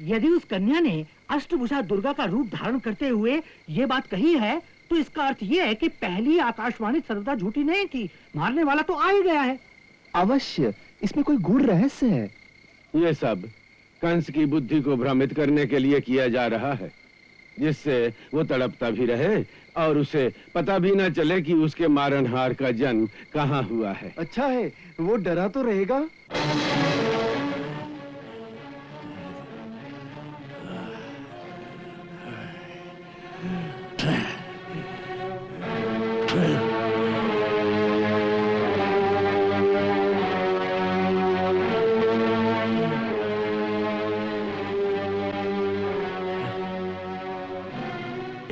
यदि उस कन्या ने अष्टभुजा दुर्गा का रूप धारण करते हुए ये बात कही है, तो इसका अर्थ ये है कि पहली आकाशवाणी सर्वदा झूठी नहीं थी। मारने वाला तो आ ही गया है। अवश्य, इसमें कोई गूढ़ रहस्य है। ये सब कंस की बुद्धि को भ्रमित करने के लिए किया जा रहा है, जिससे वो तड़पता भी रहे और उसे पता भी न चले कि उसके मारनहार का जन्म कहाँ हुआ है। अच्छा है, वो डरा तो रहेगा।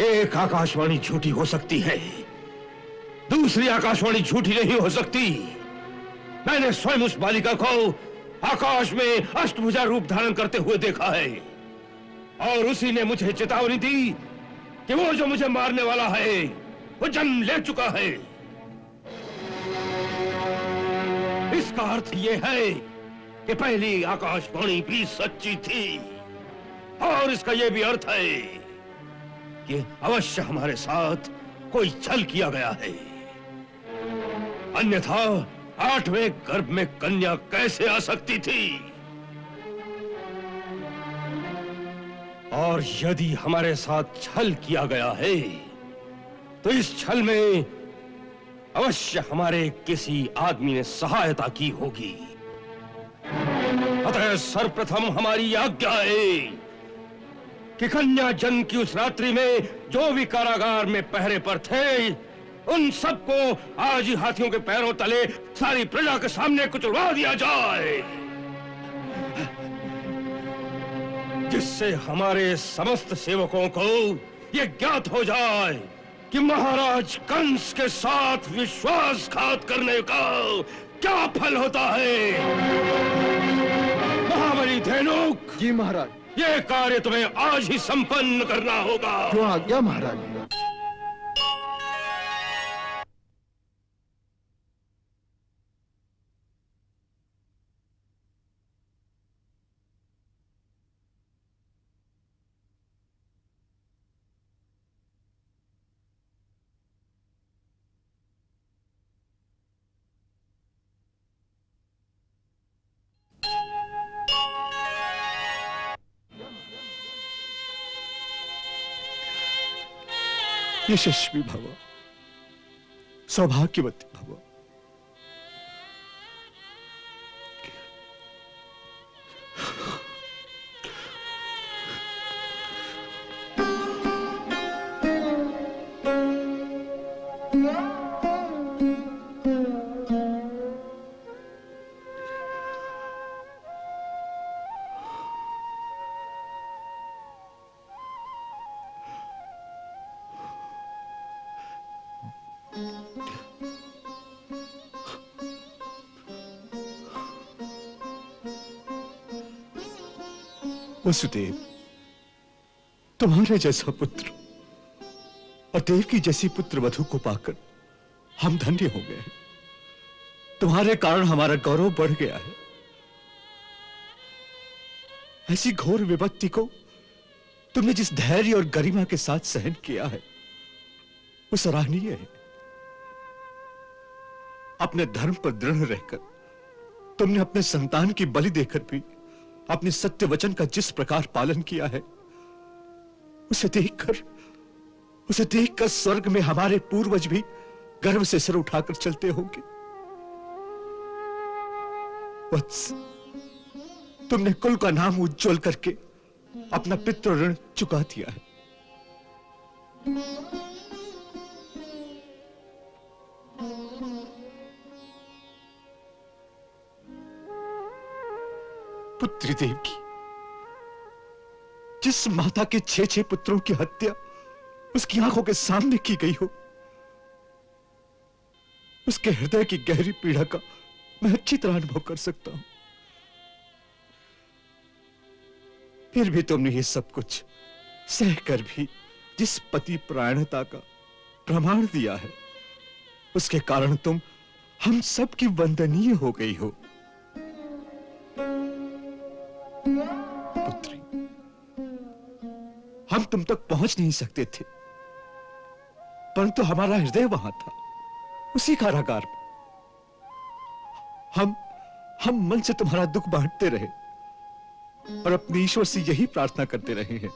एक आकाशवाणी झूठी हो सकती है, दूसरी आकाशवाणी झूठी नहीं हो सकती। मैंने स्वयं उस बालिका को आकाश में अष्टभुजा रूप धारण करते हुए देखा है, और उसी ने मुझे चेतावनी दी कि वो जो मुझे मारने वाला है वो जन्म ले चुका है। इसका अर्थ ये है कि पहली आकाशवाणी भी सच्ची थी, और इसका यह भी अर्थ है कि अवश्य हमारे साथ कोई छल किया गया है, अन्यथा 8वें गर्भ में कन्या कैसे आ सकती थी? और यदि हमारे साथ छल किया गया है, तो इस छल में अवश्य हमारे किसी आदमी ने सहायता की होगी। अतः सर्वप्रथम हमारी आज्ञा है कि कन्या जन्म की उस रात्रि में जो भी कारागार में पहरे पर थे, उन सबको आज ही हाथियों के पैरों तले सारी प्रजा के सामने कुचलवा दिया जाए, जिससे हमारे समस्त सेवकों को यह ज्ञात हो जाए कि महाराज कंस के साथ विश्वासघात करने का क्या फल होता है। महाबली धेनुक। जी महाराज। ये कार्य तुम्हें आज ही संपन्न करना होगा। जो आज्ञा महाराज। यशस्वी भव, सौभाग्यवती भव। वसुदेव, तुम्हारे जैसा पुत्र और देवकी जैसी पुत्र वधू को पाकर हम धन्य हो गए हैं। तुम्हारे कारण हमारा गौरव बढ़ गया है। ऐसी घोर विपत्ति को तुमने जिस धैर्य और गरिमा के साथ सहन किया है, वो सराहनीय है। अपने धर्म पर दृढ़ रहकर तुमने अपने संतान की बलि देकर भी अपने सत्य वचन का जिस प्रकार पालन किया है, उसे देखकर स्वर्ग में हमारे पूर्वज भी गर्व से सिर उठाकर चलते होंगे। वत्स, तुमने कुल का नाम उज्जवल करके अपना पितृ ऋण चुका दिया है। पुत्री देवकी, जिस माता के 6 पुत्रों की हत्या उसकी आंखों के सामने की गई हो, उसके हृदय की गहरी पीड़ा का मैं अच्छी तरह अनुभव कर सकता हूं। फिर भी तुमने ये सब कुछ सहकर भी जिस पति परायणता का प्रमाण दिया है, उसके कारण तुम हम सब की वंदनीय हो गई हो। पुत्री, हम तुम तक पहुंच नहीं सकते थे, परंतु हमारा हृदय वहां था, उसी कारागार में। हम मन से तुम्हारा दुख बांटते रहे और अपने ईश्वर से यही प्रार्थना करते रहे हैं,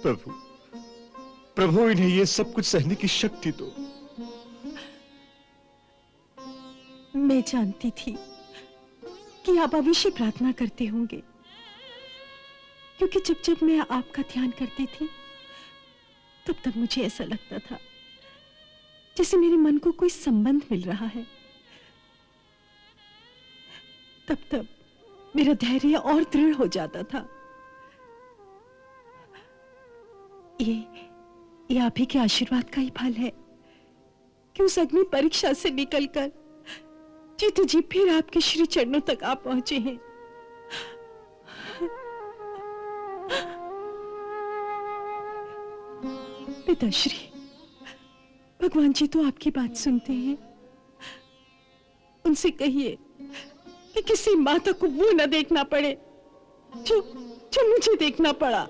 प्रभु प्रभु इन्हें ये सब कुछ सहने की शक्ति दो। मैं जानती थी कि आप अवश्य प्रार्थना करते होंगे, क्योंकि जब जब मैं आपका ध्यान करती थी तब तब मुझे ऐसा लगता था जैसे मेरे मन को कोई संबंध मिल रहा है। तब तब मेरा धैर्य और दृढ़ हो जाता था। ये आप ही के आशीर्वाद का ही फल है कि उस अग्नि परीक्षा से निकलकर जीते जी फिर आपके श्री चरणों तक आप पहुंचे हैं। पिताश्री, भगवान जी तो आपकी बात सुनते हैं। उनसे कहिए कि किसी माता को वो न देखना पड़े जो मुझे देखना पड़ा।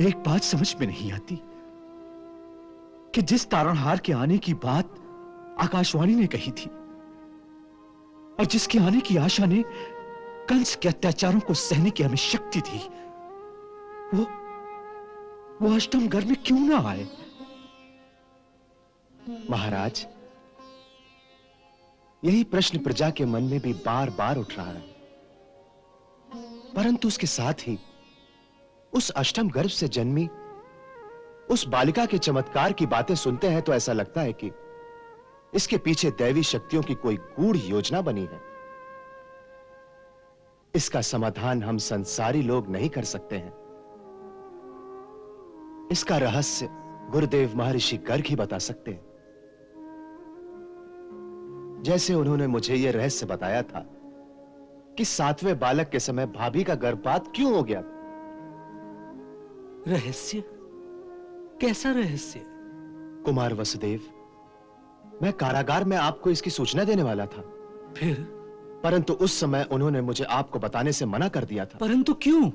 एक बात समझ में नहीं आती कि जिस तारणहार के आने की बात आकाशवाणी ने कही थी और जिसके आने की आशा ने कंस के अत्याचारों को सहने की हमें शक्ति दी, वो अष्टम गर्भ में क्यों ना आए? महाराज, यही प्रश्न प्रजा के मन में भी बार बार उठ रहा है, परंतु उसके साथ ही उस अष्टम गर्भ से जन्मी उस बालिका के चमत्कार की बातें सुनते हैं तो ऐसा लगता है कि इसके पीछे दैवी शक्तियों की कोई गूढ़ योजना बनी है। इसका समाधान हम संसारी लोग नहीं कर सकते हैं। इसका रहस्य गुरुदेव महर्षि गर्ग ही बता सकते हैं। जैसे उन्होंने मुझे यह रहस्य बताया था कि 7वें बालक के समय भाभी का गर्भपात क्यों हो गया। रहस्य? कैसा रहस्य? कुमार वसुदेव, मैं कारागार में आपको इसकी सूचना देने वाला था, फिर? परंतु उस समय उन्होंने मुझे आपको बताने से मना कर दिया था। परंतु क्यों?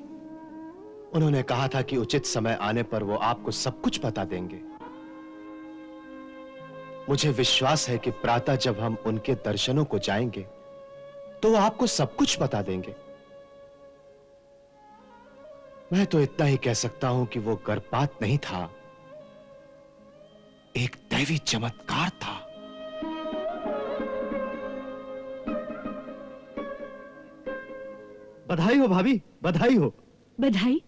उन्होंने कहा था कि उचित समय आने पर वो आपको सब कुछ बता देंगे। मुझे विश्वास है कि प्रातः जब हम उनके दर्शनों को जाएंगे तो वो आपको सब कुछ बता देंगे। मैं तो इतना ही कह सकता हूं कि वो गर्भपात नहीं था, एक दैवी चमत्कार था। बधाई हो भाभी, बधाई हो। बधाई?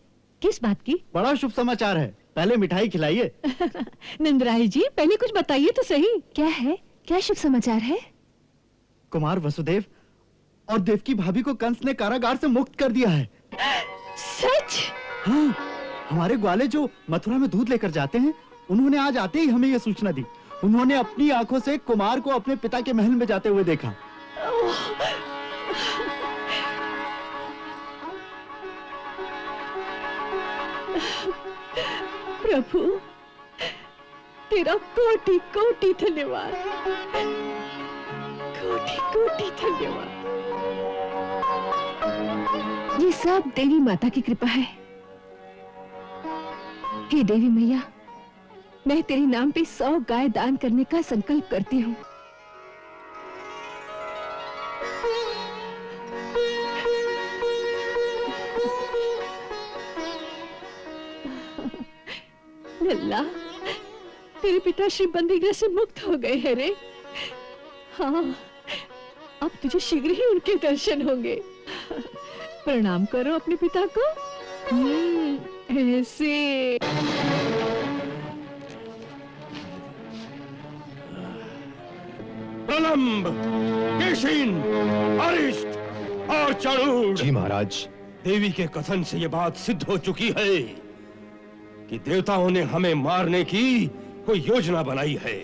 किस बात की? बड़ा शुभ समाचार है, पहले मिठाई खिलाइए। नंदराय जी, पहले कुछ बताइए तो सही। क्या है? क्या शुभ समाचार है? कुमार वसुदेव और देवकी भाभी को कंस ने कारागार से मुक्त कर दिया है। सच? हाँ, हमारे ग्वाले जो मथुरा में दूध लेकर जाते हैं, उन्होंने आज आते ही हमें यह सूचना दी। उन्होंने अपनी आंखों से कुमार को अपने पिता के महल में जाते हुए देखा। प्रभु, तेरा कोटि कोटि धन्यवाद, कोटि कोटि धन्यवाद। ये सब देवी माता की कृपा है। हे देवी मैया, मैं तेरे नाम पे 100 गाय दान करने का संकल्प करती हूँ। लल्ला, तेरे पिता श्री बंदीगृह से मुक्त हो गए हैं रे। हाँ, अब तुझे शीघ्र ही उनके दर्शन होंगे। प्रणाम करो अपने पिता को। ऐसे। प्रलंब, केशिन, अरिष्ट और चाणूर। जी महाराज। देवी के कथन से यह बात सिद्ध हो चुकी है कि देवताओं ने हमें मारने की कोई योजना बनाई है।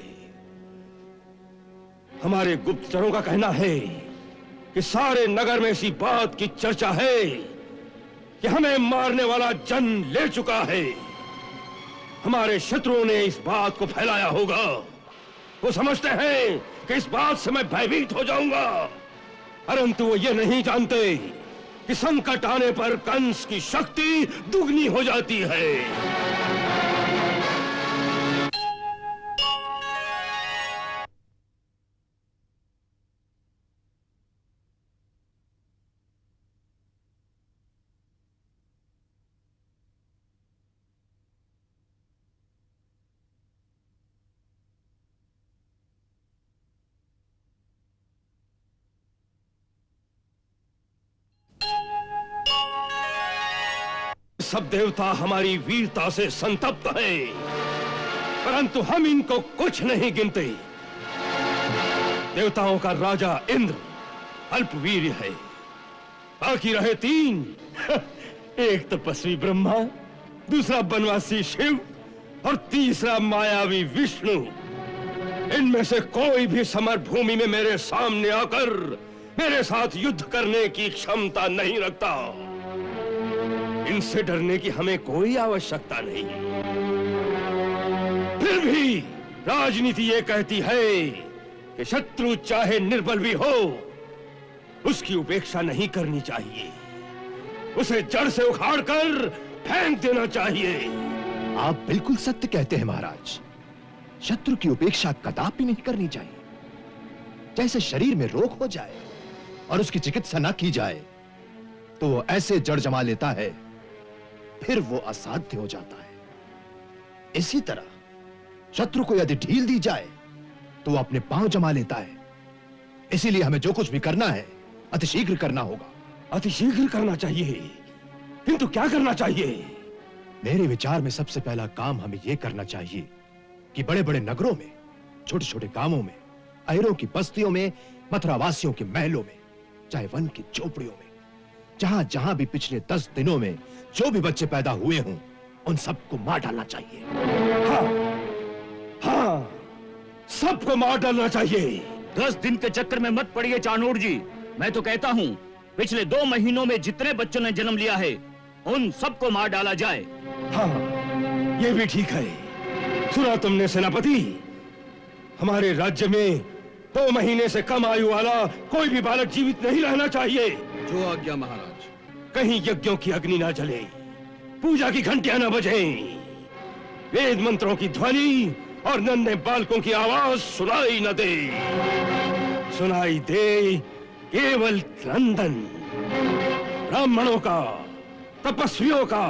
हमारे गुप्तचरों का कहना है कि सारे नगर में इसी बात की चर्चा है कि हमें मारने वाला जन ले चुका है। हमारे शत्रुओं ने इस बात को फैलाया होगा। वो समझते हैं कि इस बात से मैं भयभीत हो जाऊंगा, परंतु वो ये नहीं जानते कि संकट आने पर कंस की शक्ति दुगनी हो जाती है। सब देवता हमारी वीरता से संतप्त हैं, परंतु हम इनको कुछ नहीं गिनते। देवताओं का राजा इंद्र अल्पवीर है, बाकी रहे 3। एक तपस्वी ब्रह्मा, दूसरा बनवासी शिव और तीसरा मायावी विष्णु। इनमें से कोई भी समर भूमि में मेरे सामने आकर मेरे साथ युद्ध करने की क्षमता नहीं रखता। इनसे डरने की हमें कोई आवश्यकता नहीं। फिर भी राजनीति ये कहती है कि शत्रु चाहे निर्बल भी हो, उसकी उपेक्षा नहीं करनी चाहिए। उसे जड़ से उखाड़कर फेंक देना चाहिए। आप बिल्कुल सत्य कहते हैं महाराज। शत्रु की उपेक्षा कदापि नहीं करनी चाहिए। जैसे शरीर में रोग हो जाए और उसकी चिकित्सा न की जाए तो वो ऐसे जड़ जमा लेता है, फिर वो असाध्य हो जाता है। इसी तरह शत्रु को यदि ढील दी जाए तो वो अपने पांव जमा लेता है। इसीलिए हमें जो कुछ भी करना है अतिशीघ्र करना होगा। अतिशीघ्र करना चाहिए, किंतु क्या करना चाहिए? मेरे विचार में सबसे पहला काम हमें यह करना चाहिए कि बड़े बड़े नगरों में, छोटे छोटे गांवों में, अहिरों की बस्तियों में, मथुरावासियों के महलों में, चाहे वन की झोपड़ियों में, जहां जहां भी पिछले 10 दिनों में जो भी बच्चे पैदा हुए हों, उन सबको मार डालना चाहिए। हाँ, सबको मार डालना चाहिए। 10 दिन के चक्कर में मत पड़िए चाणूर जी। मैं तो कहता हूँ पिछले 2 महीनों में जितने बच्चों ने जन्म लिया है उन सबको मार डाला जाए। हाँ, ये भी ठीक है। सुना तुमने सेनापति? हमारे राज्य में 2 महीने से कम आयु वाला कोई भी बालक जीवित नहीं रहना चाहिए। जो आज्ञा महाराज। कहीं यज्ञों की अग्नि ना जले, पूजा की घंटियां ना बजें, वेद मंत्रों की ध्वनि और नन्हे बालकों की आवाज सुनाई न दे। सुनाई दे केवल क्रंदन, ब्राह्मणों का, तपस्वियों का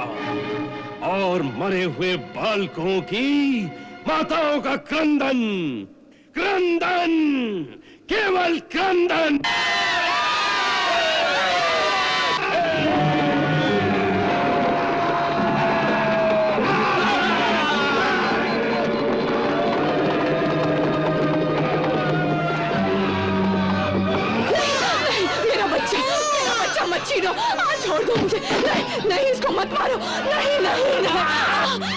और मरे हुए बालकों की माताओं का क्रंदन। क्रंदन, केवल क्रंदन। मत छीनो, छोड़ दो मुझे। नहीं नहीं, इसको मत मारो। नहीं नहीं नहीं।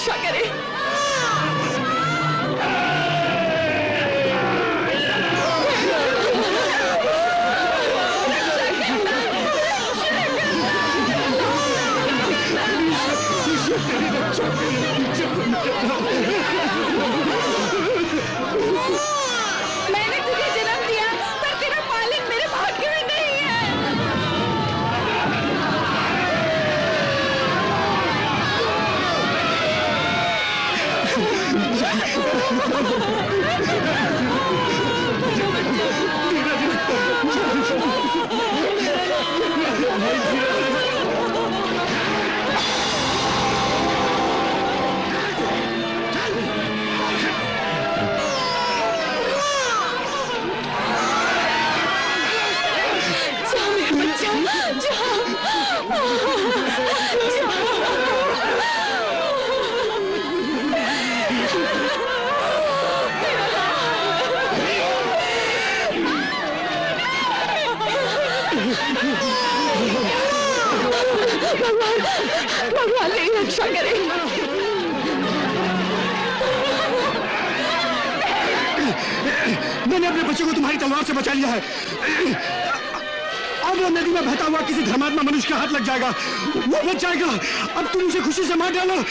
रक्षा करे। मैंने तुझे जन्म दिया पर तेरा पालन मेरे भाग्य में नहीं है। जा मेरा बच्चा, भगवान तेरी रक्षा करे। मैंने अपने बच्चे को तुम्हारी तलवार से बचा लिया है। अब वो नदी में बहता हुआ किसी धर्मात्मा मनुष्य के हाथ लग जाएगा, वो बच जाएगा। अब तुम उसे खुशी से मार डालो।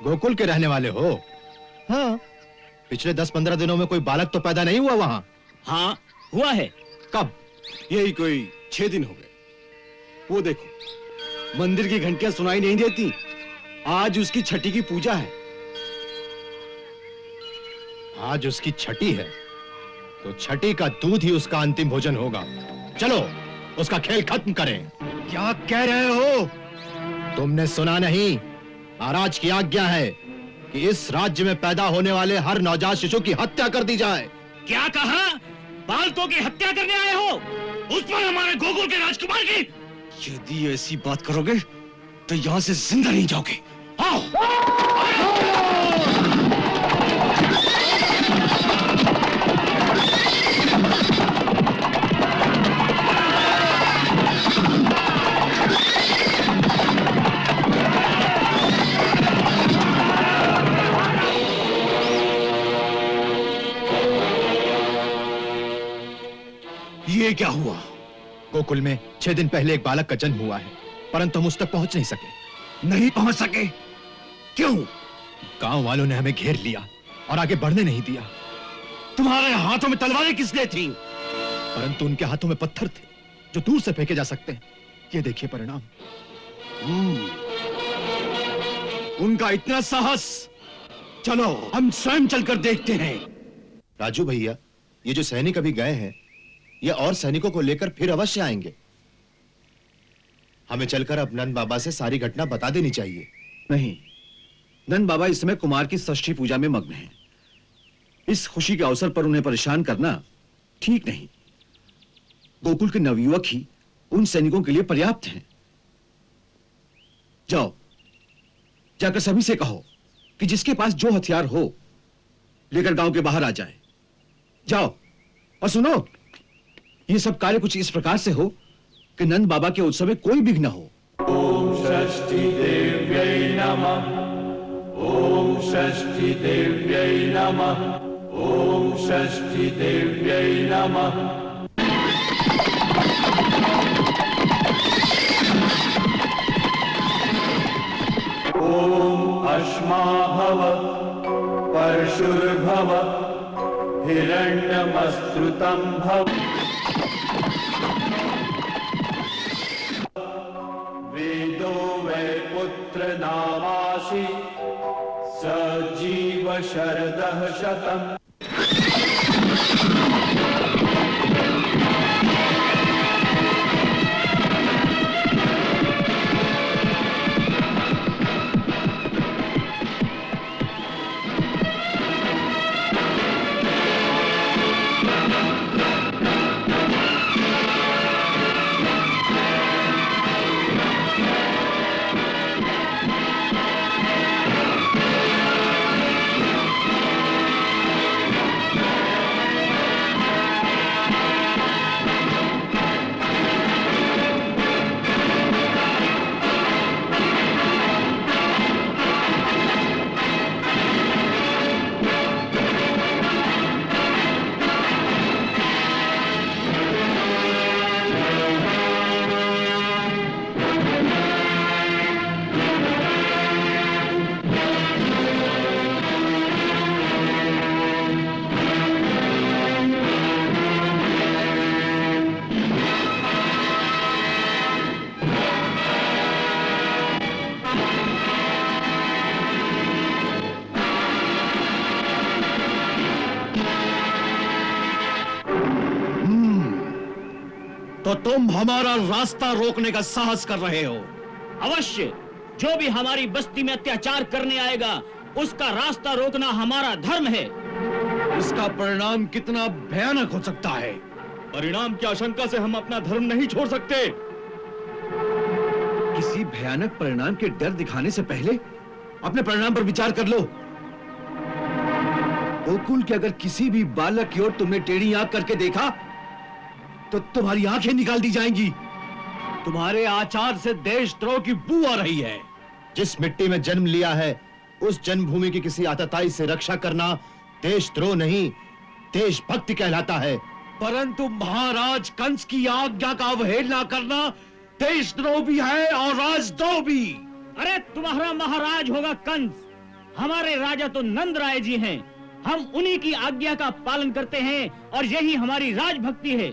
गोकुल के रहने वाले हो? हाँ। पिछले 10-15 दिनों में कोई बालक तो पैदा नहीं हुआ वहां? हाँ हुआ है। कब? यही कोई 6 दिन हो गए। वो देखो, मंदिर की घंटियां सुनाई नहीं देती। आज उसकी छठी की पूजा है। आज उसकी छठी है, तो छठी का दूध ही उसका अंतिम भोजन होगा। चलो, उसका खेल खत्म करें। क्या कह रहे हो? तुमने सुना नहीं? महाराज की आज्ञा है कि इस राज्य में पैदा होने वाले हर नवजात शिशु की हत्या कर दी जाए। क्या कहा? बालकों की हत्या करने आए हो? उस पर हमारे गोकुल के राजकुमार की? यदि ऐसी बात करोगे तो यहां से जिंदा नहीं जाओगे। आओ। ये क्या हुआ? गोकुल में 6 दिन पहले एक बालक का जन्म हुआ है, परंतु हम उस तक पहुंच नहीं सके। नहीं पहुंच सके? क्यों? गांव वालों ने हमें घेर लिया और आगे बढ़ने नहीं दिया। तुम्हारे हाथों में तलवारें किसने थी? परंतु उनके हाथों में पत्थर थे जो दूर से फेंके जा सकते हैं। ये देखिए परिणाम। उनका इतना साहस। चलो हम स्वयं चलकर देखते हैं। राजू भैया, ये जो सैनिक अभी गए हैं, ये और सैनिकों को लेकर फिर अवश्य आएंगे। हमें चलकर अब नंद बाबा से सारी घटना बता देनी चाहिए। नहीं, नंद बाबा इस समय कुमार की षष्ठी पूजा में मग्न हैं। इस खुशी के अवसर पर उन्हें परेशान करना ठीक नहीं। गोकुल के नवयुवक ही उन सैनिकों के लिए पर्याप्त हैं। जाओ, जाकर सभी से कहो कि जिसके पास जो हथियार हो लेकर गांव के बाहर आ जाए। जाओ और सुनो, ये सब कार्य कुछ इस प्रकार से हो कि नंद बाबा के उत्सव में कोई विघ्न न हो। ओम षष्ठी देव्यै नमः। ओम षष्ठी देव्यै नमः। ओम षष्ठी देव्यै नमः। ओम अश्मा भव परशुर्भव हिरण्यमस्तृतं भव। वेदो वै पुत्र नामासि सजीव शरदः शतम्। तो तुम हमारा रास्ता रोकने का साहस कर रहे हो? अवश्य, जो भी हमारी बस्ती में अत्याचार करने आएगा उसका रास्ता रोकना हमारा धर्म है। इसका परिणाम कितना भयानक हो सकता है? परिणाम की आशंका से हम अपना धर्म नहीं छोड़ सकते। किसी भयानक परिणाम के डर दिखाने से पहले अपने परिणाम पर विचार कर लो। गोकुल के अगर किसी भी बालक की ओर तुमने टेढ़ी आंख करके देखा तो तुम्हारी आंखें निकाल दी जाएंगी। तुम्हारे आचार से देशद्रोह की बू आ रही है। जिस मिट्टी में जन्म लिया है उस जन्मभूमि की किसी आतताई से रक्षा करना देशद्रोह नहीं, देशभक्ति कहलाता है। परंतु महाराज कंस की आज्ञा का अवहेलना करना देशद्रोह भी है और राजद्रोह भी। अरे तुम्हारा महाराज होगा कंस, हमारे राजा तो नंद राय जी हैं। हम उन्हीं की आज्ञा का पालन करते हैं और यही हमारी राजभक्ति है।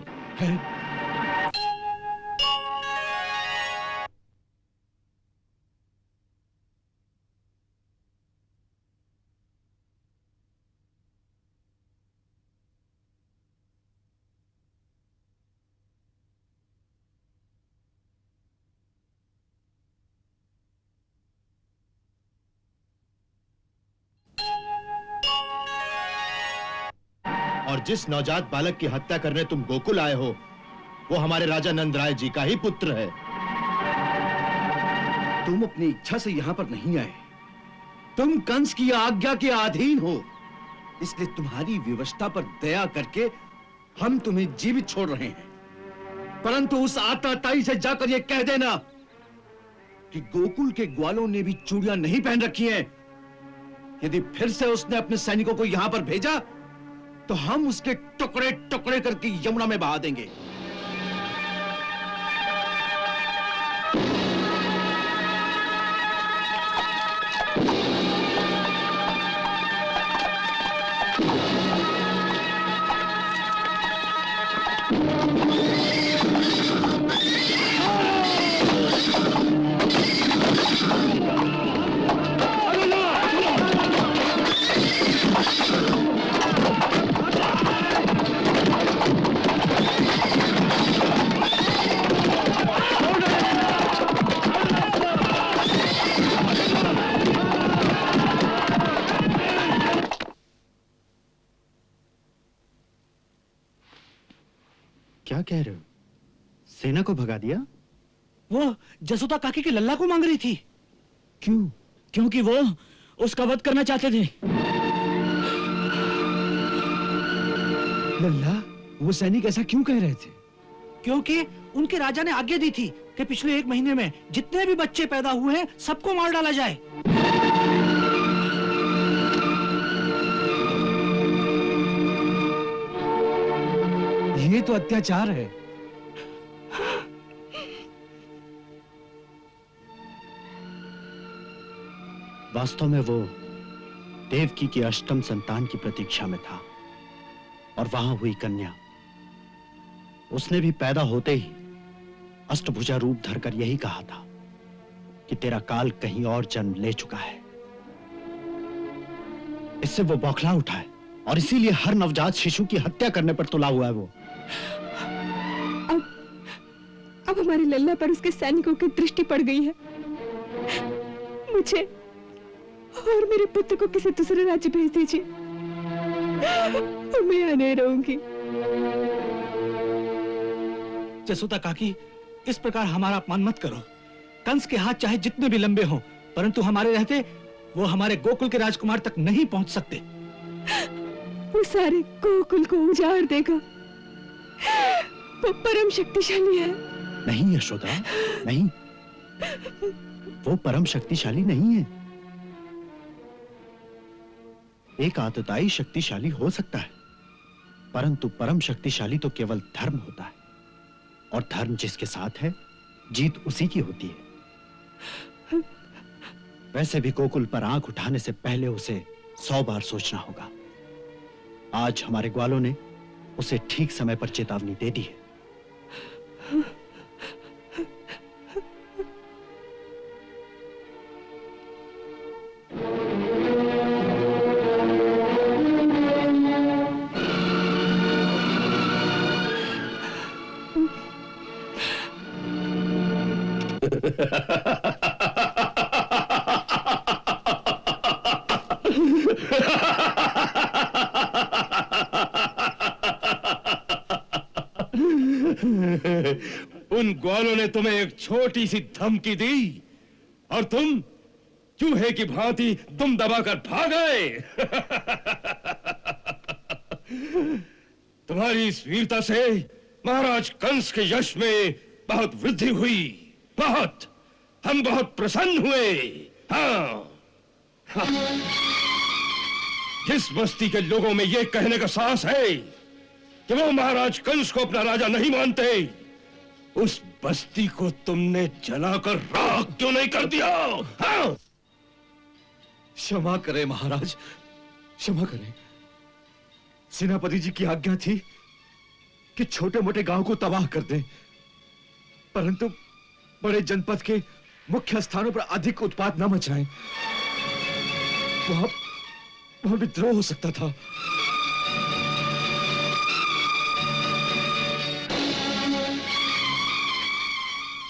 और जिस नवजात बालक की हत्या करने तुम गोकुल आए हो वो हमारे राजा नंदराय जी का ही पुत्र है। तुम अपनी इच्छा से यहां पर नहीं आए, तुम कंस की आज्ञा के अधीन हो, इसलिए तुम्हारी विवशता पर दया करके हम तुम्हें जीवित छोड़ रहे हैं। परंतु उस आताताई से जाकर यह कह देना कि गोकुल के ग्वालों ने भी चूड़ियां नहीं पहन रखी हैं। यदि फिर से उसने अपने सैनिकों को यहां पर भेजा तो हम उसके टुकड़े टुकड़े करके यमुना में बहा देंगे। क्या कह रहे हो? सेना को भगा दिया? वो जसोदा काकी के लल्ला को मांग रही थी। क्यों? क्योंकि वो उसका वध करना चाहते थे। लल्ला, वो सैनिक ऐसा क्यों कह रहे थे? क्योंकि उनके राजा ने आज्ञा दी थी कि पिछले 1 महीने में जितने भी बच्चे पैदा हुए हैं सबको मार डाला जाए। ये तो अत्याचार है। वास्तव में वो देवकी की अष्टम संतान की प्रतीक्षा में था और वहां हुई कन्या, उसने भी पैदा होते ही अष्टभुजा रूप धरकर यही कहा था कि तेरा काल कहीं और जन्म ले चुका है। इससे वो बौखला उठा है और इसीलिए हर नवजात शिशु की हत्या करने पर तुला हुआ है वो। अब हमारे लल्ला पर उसके सैनिकों की दृष्टि पड़ गई है। मुझे और मेरे पुत्र को किसी दूसरे राज्य भेज दीजिए, मैं यहाँ नहीं रहूंगी। जसोदा काकी, इस प्रकार हमारा अपमान मत करो। कंस के हाथ चाहे जितने भी लंबे हों, परंतु हमारे रहते वो हमारे गोकुल के राजकुमार तक नहीं पहुंच सकते। वो सारे गोकुल को उजाड़ देगा। वो परम शक्तिशाली है। नहीं यशोदा, नहीं, वो परम शक्तिशाली नहीं है। एक आतताई शक्तिशाली हो सकता है, परंतु परम शक्तिशाली तो केवल धर्म होता है, और धर्म जिसके साथ है जीत उसी की होती है। वैसे भी गोकुल पर आंख उठाने से पहले उसे 100 बार सोचना होगा। आज हमारे ग्वालों ने उसे ठीक समय पर चेतावनी दे दी है। उन ग्वालों ने तुम्हें एक छोटी सी धमकी दी और तुम चूहे की भांति दुम दबाकर भाग गए। तुम्हारी इस वीरता से महाराज कंस के यश में बहुत वृद्धि हुई, बहुत। हम बहुत प्रसन्न हुए। हाँ, जिस बस्ती के लोगों में यह कहने का साहस है कि वो महाराज कंस को अपना राजा नहीं मानते, उस बस्ती को तुमने जलाकर राख क्यों नहीं कर दिया? हाँ? क्षमा करें महाराज, क्षमा करें। सेनापति जी की आज्ञा थी कि छोटे मोटे गांव को तबाह कर दें, परंतु बड़े जनपद के मुख्य स्थानों पर अधिक उत्पात न मचाएं। वहां विद्रोह हो सकता था।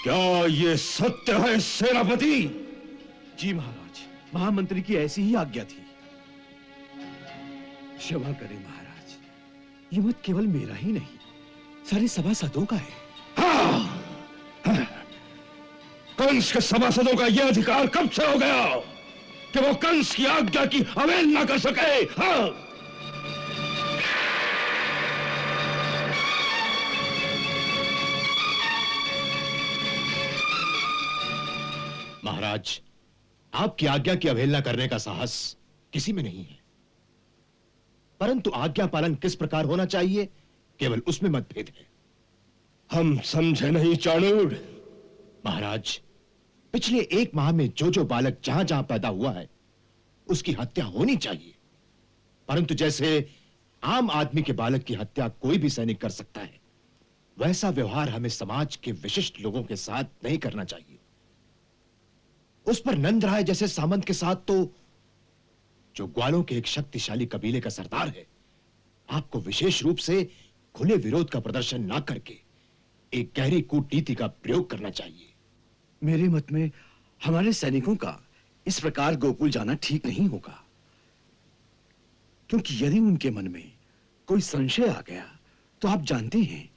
क्या ये सत्य है सेनापति? जी महाराज, महामंत्री की ऐसी ही आज्ञा थी। क्षमा करें महाराज, ये मत केवल मेरा ही नहीं, सारे सभासदों का है। हाँ, कंस के सभासदों का यह अधिकार कब से हो गया कि वो कंस की आज्ञा की अवहेलना कर सके? हाँ? महाराज, आपकी आज्ञा की अवहेलना करने का साहस किसी में नहीं है, परंतु आज्ञा पालन किस प्रकार होना चाहिए केवल उसमें मतभेद है। हम समझे नहीं चाणूर। महाराज, पिछले 1 माह में जो बालक जहां जहां पैदा हुआ है उसकी हत्या होनी चाहिए, परंतु जैसे आम आदमी के बालक की हत्या कोई भी सैनिक कर सकता है, वैसा व्यवहार हमें समाज के विशिष्ट लोगों के साथ नहीं करना चाहिए। उस पर नंदराय जैसे सामंत के साथ तो, जो ग्वालों के एक शक्तिशाली कबीले का सरदार है, आपको विशेष रूप से खुले विरोध का प्रदर्शन ना करके एक गहरी कूटनीति का प्रयोग करना चाहिए। मेरे मत में हमारे सैनिकों का इस प्रकार गोकुल जाना ठीक नहीं होगा, क्योंकि यदि उनके मन में कोई संशय आ गया तो आप जानते हैं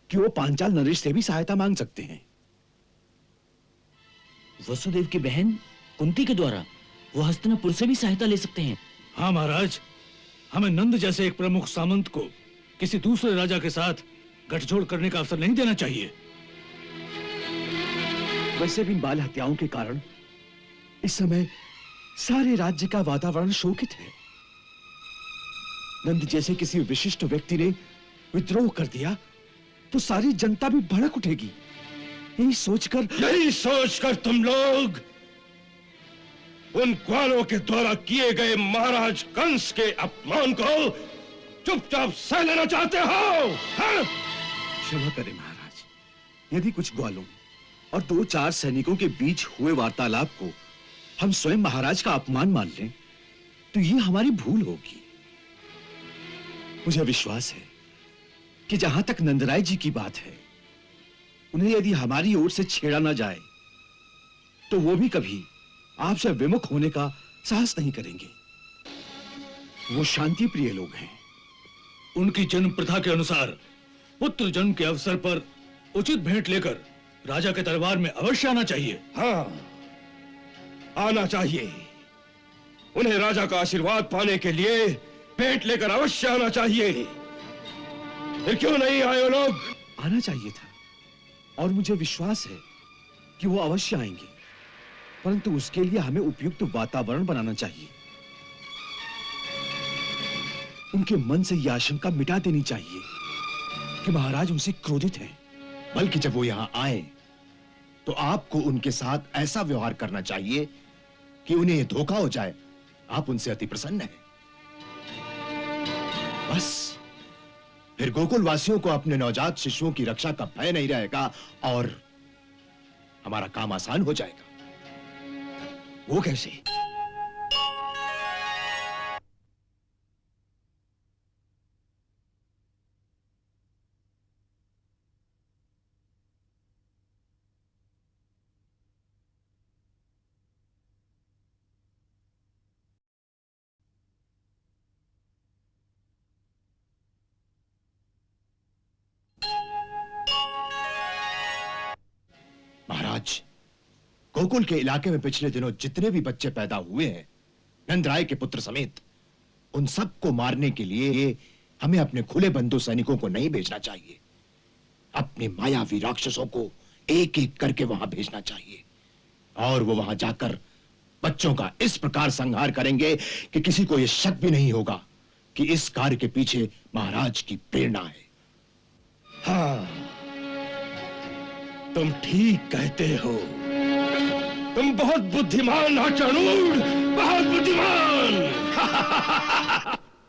कि वो पांचाल नरेश से भी सहायता मांग सकते हैं। वसुदेव की बहन कुंती के द्वारा वो हस्तिनापुर से भी सहायता ले सकते हैं। हाँ महाराज, हमें नंद जैसे एक प्रमुख सामंत को किसी दूसरे राजा के साथ गठजोड़ करने का अवसर नहीं देना चाहिए। वैसे भी बाल हत्याओं के कारण इस समय सारे राज्य का वातावरण शोकित है। नंद जैसे किसी विशिष्ट व्यक्ति ने विद्रोह कर दिया तो सारी जनता भी भड़क उठेगी। यही सोचकर तुम लोग उन ग्वालों के द्वारा किए गए महाराज कंस के अपमान को चुपचाप सह लेना चाहते हो? हाँ? क्षमा करें महाराज, यदि कुछ ग्वालों और 2-4 सैनिकों के बीच हुए वार्तालाप को हम स्वयं महाराज का अपमान मान लें तो ये हमारी भूल होगी। मुझे विश्वास है कि जहां तक नंदराय जी की बात है, उन्हें यदि हमारी ओर से छेड़ा ना जाए तो वो भी कभी आपसे विमुख होने का साहस नहीं करेंगे। वो शांति प्रिय लोग हैं। उनकी जन्म प्रथा के अनुसार पुत्र जन्म के अवसर पर उचित भेंट लेकर राजा के दरबार में अवश्य आना चाहिए। हाँ, आना चाहिए। उन्हें राजा का आशीर्वाद पाने के लिए भेंट लेकर अवश्य आना चाहिए। फिर क्यों नहीं आए वो लोग? आना चाहिए था और मुझे विश्वास है कि वो अवश्य आएंगे, परंतु उसके लिए हमें उपयुक्त वातावरण बनाना चाहिए। उनके मन से यह आशंका मिटा देनी चाहिए कि महाराज उनसे क्रोधित हैं। बल्कि जब वो यहां आए तो आपको उनके साथ ऐसा व्यवहार करना चाहिए कि उन्हें यह धोखा हो जाए आप उनसे अति प्रसन्न हैं। बस फिर गोकुल वासियों को अपने नवजात शिशुओं की रक्षा का भय नहीं रहेगा और हमारा काम आसान हो जाएगा। वो कैसे? महाराज, गोकुल के इलाके में पिछले दिनों जितने भी बच्चे पैदा हुए हैं, नंदराय के पुत्र समेत, उन सबको मारने के लिए हमें अपने खुले बंधु सैनिकों को नहीं भेजना चाहिए। अपने मायावी राक्षसों को एक एक करके वहां भेजना चाहिए और वो वहां जाकर बच्चों का इस प्रकार संहार करेंगे कि किसी को यह शक भी नहीं होगा कि इस कार्य के पीछे महाराज की प्रेरणा है। हाँ, तुम ठीक कहते हो। तुम बहुत बुद्धिमान हो चाणूर, बहुत बुद्धिमान।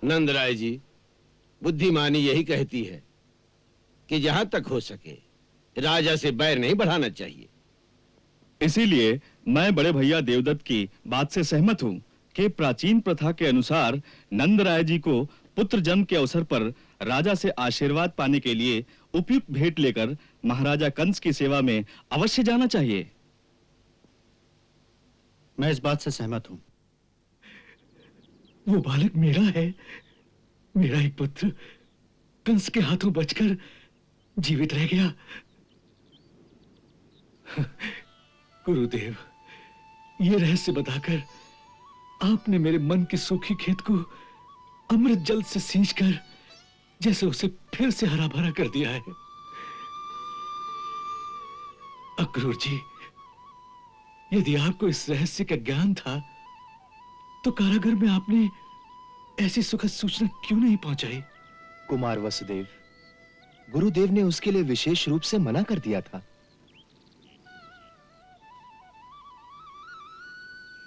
नंदराय जी, बुद्धिमानी यही कहती है कि जहां तक हो सके राजा से बैर नहीं बढ़ाना चाहिए। इसीलिए मैं बड़े भैया देवदत्त की बात से सहमत हूं कि प्राचीन प्रथा के अनुसार नंदराय जी को पुत्र जन्म के अवसर पर राजा से आशीर्वाद पाने के लिए उपयुक्त भेंट लेकर महाराजा कंस की सेवा में अवश्य जाना चाहिए। मैं इस बात से सहमत हूं। वो बालक मेरा है, मेरा एक पुत्र कंस के हाथों बचकर जीवित रह गया। गुरुदेव, ये रहस्य बताकर आपने मेरे मन की सूखी खेत को अमृत जल से सींचकर जैसे उसे फिर से हरा भरा कर दिया है। अक्रूर जी, यदि आपको इस रहस्य का ज्ञान था तो कारागार में आपने ऐसी सुखद सूचना क्यों नहीं पहुंचाई? कुमार वसुदेव, गुरुदेव ने उसके लिए विशेष रूप से मना कर दिया था।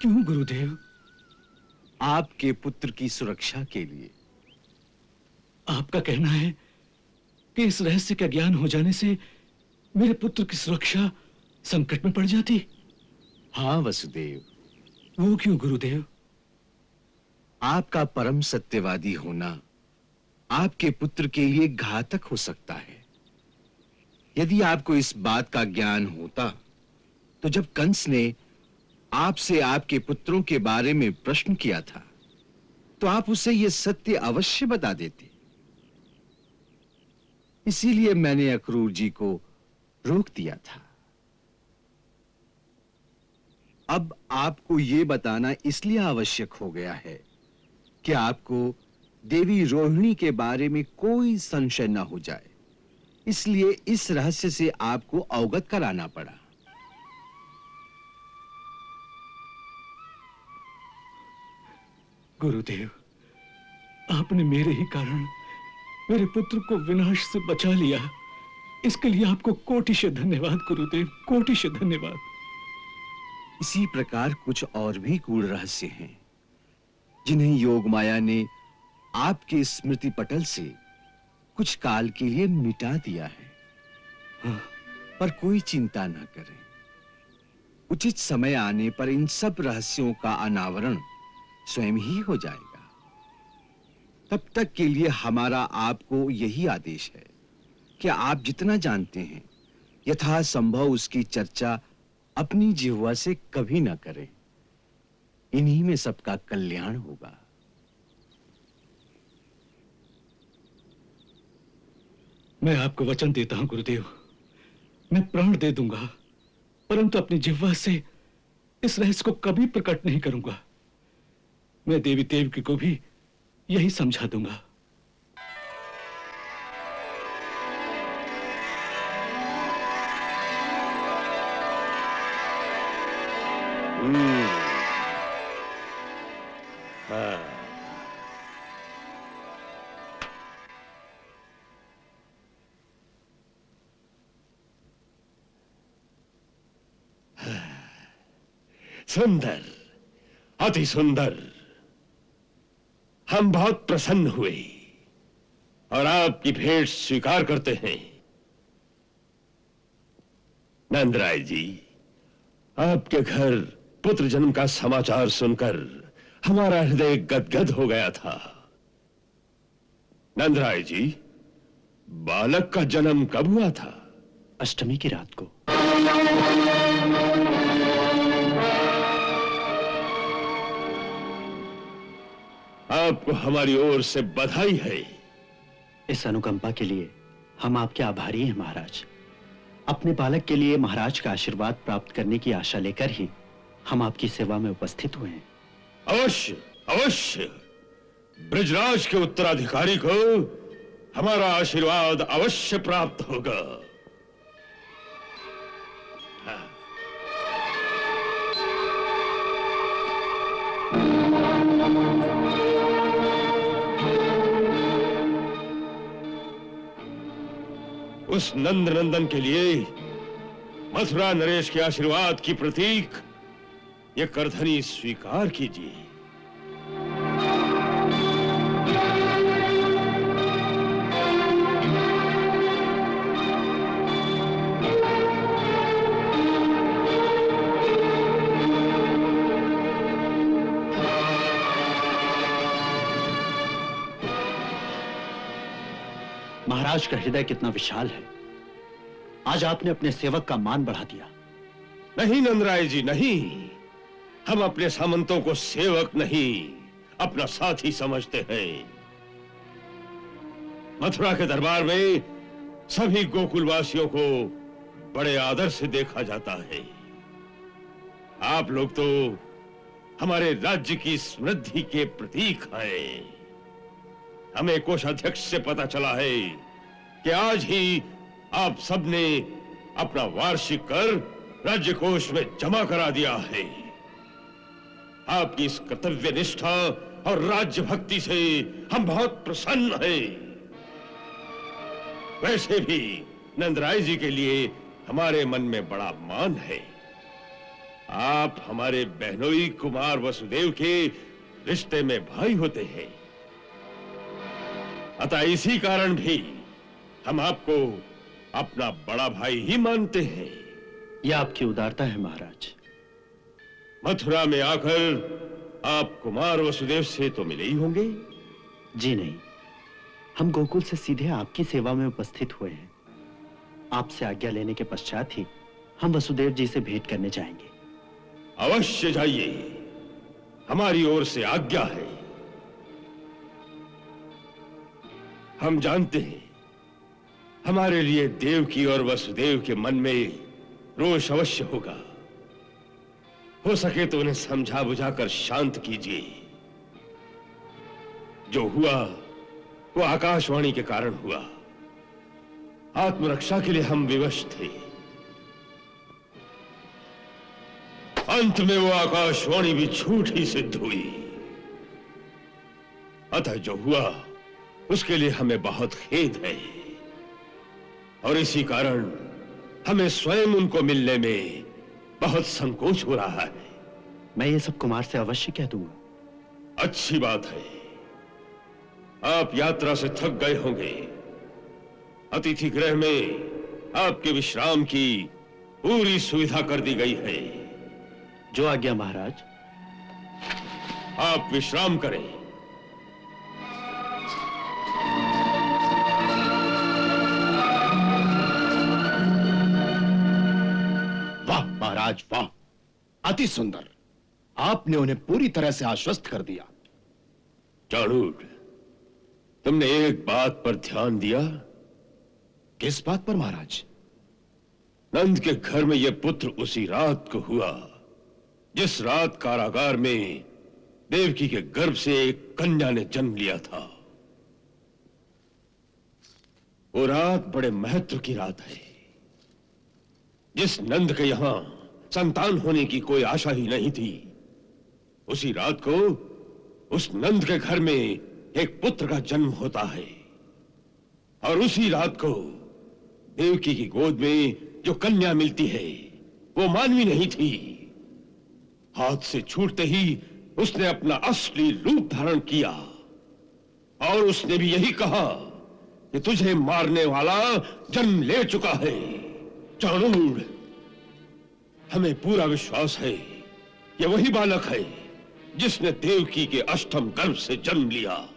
क्यों गुरुदेव? आपके पुत्र की सुरक्षा के लिए। आपका कहना है कि इस रहस्य का ज्ञान हो जाने से मेरे पुत्र की सुरक्षा संकट में पड़ जाती? हाँ वसुदेव। वो क्यों गुरुदेव? आपका परम सत्यवादी होना आपके पुत्र के लिए घातक हो सकता है। यदि आपको इस बात का ज्ञान होता तो जब कंस ने आपसे आपके पुत्रों के बारे में प्रश्न किया था तो आप उसे यह सत्य अवश्य बता देते। इसीलिए मैंने अक्रूर जी को रोक दिया था। अब आपको यह बताना इसलिए आवश्यक हो गया है कि आपको देवी रोहिणी के बारे में कोई संशय न हो जाए, इसलिए इस रहस्य से आपको अवगत कराना पड़ा। गुरुदेव, आपने मेरे ही कारण मेरे पुत्र को विनाश से बचा लिया। इसके लिए आपको कोटिश धन्यवाद गुरुदेव, कोटिश धन्यवाद। इसी प्रकार कुछ और भी गूढ़ रहस्य हैं जिन्हें योग माया ने आपके स्मृति पटल से कुछ काल के लिए मिटा दिया है। हाँ, पर कोई चिंता न करें, उचित समय आने पर इन सब रहस्यों का अनावरण स्वयं ही हो जाएगा। तब तक के लिए हमारा आपको यही आदेश है कि आप जितना जानते हैं यथासंभव उसकी चर्चा अपनी जिह्वा से कभी ना करें। इन्हीं में सबका कल्याण होगा। मैं आपको वचन देता हूं गुरुदेव, मैं प्राण दे दूंगा, परंतु अपनी जिह्वा से इस रहस्य को कभी प्रकट नहीं करूंगा। मैं देवी देवकी को भी यही समझा दूंगा। सुंदर, अति सुंदर। हम बहुत प्रसन्न हुए और आपकी भेंट स्वीकार करते हैं। नंदराय जी, आपके घर पुत्र जन्म का समाचार सुनकर हमारा हृदय गदगद हो गया था। नंदराय जी, बालक का जन्म कब हुआ था? अष्टमी की रात को। आपको हमारी ओर से बधाई है। इस अनुकंपा के लिए हम आपके आभारी हैं महाराज। अपने बालक के लिए महाराज का आशीर्वाद प्राप्त करने की आशा लेकर ही हम आपकी सेवा में उपस्थित हुए हैं। अवश्य अवश्य, ब्रजराज के उत्तराधिकारी को हमारा आशीर्वाद अवश्य प्राप्त होगा। उस नंद नंदन के लिए मथुरा नरेश के आशीर्वाद की प्रतीक ये करधनी स्वीकार कीजिए। महाराज का हृदय कितना विशाल है। आज आपने अपने सेवक का मान बढ़ा दिया। नहीं नंदराय जी, नहीं। हम अपने सामंतों को सेवक नहीं, अपना साथी समझते हैं। मथुरा के दरबार में सभी गोकुलवासियों को बड़े आदर से देखा जाता है। आप लोग तो हमारे राज्य की समृद्धि के प्रतीक हैं। हमें कोषाध्यक्ष से पता चला है कि आज ही आप सबने अपना वार्षिक कर राज्य कोष में जमा करा दिया है। आपकी इस कर्तव्य निष्ठा और राज्य भक्ति से हम बहुत प्रसन्न हैं। वैसे भी नंदराय जी के लिए हमारे मन में बड़ा मान है। आप हमारे बहनोई कुमार वसुदेव के रिश्ते में भाई होते हैं। अतः इसी कारण भी हम आपको अपना बड़ा भाई ही मानते हैं। यह आपकी उदारता है महाराज। मथुरा में आकर आप कुमार वसुदेव से तो मिले ही होंगे? जी नहीं, हम गोकुल से सीधे आपकी सेवा में उपस्थित हुए हैं। आपसे आज्ञा लेने के पश्चात ही हम वसुदेव जी से भेंट करने जाएंगे। अवश्य जाइए, हमारी ओर से आज्ञा है। हम जानते हैं हमारे लिए देवकी और वसुदेव के मन में रोष अवश्य होगा। हो सके तो उन्हें समझा बुझाकर शांत कीजिए। जो हुआ वो आकाशवाणी के कारण हुआ। आत्मरक्षा के लिए हम विवश थे। अंत में वो आकाशवाणी भी झूठी सिद्ध हुई। अतः जो हुआ उसके लिए हमें बहुत खेद है और इसी कारण हमें स्वयं उनको मिलने में बहुत संकोच हो रहा है। मैं ये सब कुमार से अवश्य कह दूंगा। अच्छी बात है। आप यात्रा से थक गए होंगे। अतिथि गृह में आपके विश्राम की पूरी सुविधा कर दी गई है। जो आज्ञा महाराज। आप विश्राम करें। वाह महाराज वाह, अति सुंदर। आपने उन्हें पूरी तरह से आश्वस्त कर दिया। चाणूर, तुमने एक बात पर ध्यान दिया? किस बात पर महाराज? नंद के घर में यह पुत्र उसी रात को हुआ जिस रात कारागार में देवकी के गर्भ से एक कन्या ने जन्म लिया था। वो रात बड़े महत्व की रात है। जिस नंद के यहां संतान होने की कोई आशा ही नहीं थी, उसी रात को उस नंद के घर में एक पुत्र का जन्म होता है। और उसी रात को देवकी की गोद में जो कन्या मिलती है वो मानवी नहीं थी। हाथ से छूटते ही उसने अपना असली रूप धारण किया और उसने भी यही कहा कि तुझे मारने वाला जन्म ले चुका है। चाणूर, हमें पूरा विश्वास है कि वही बालक है जिसने देवकी के अष्टम गर्भ से जन्म लिया।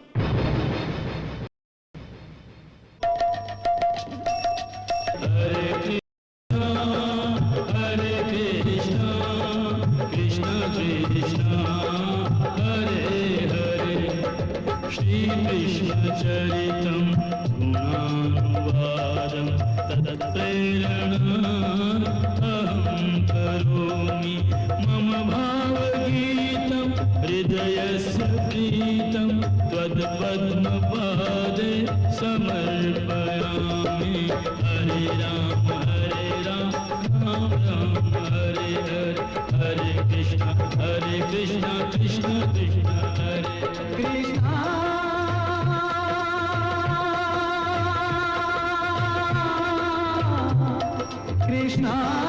Krishna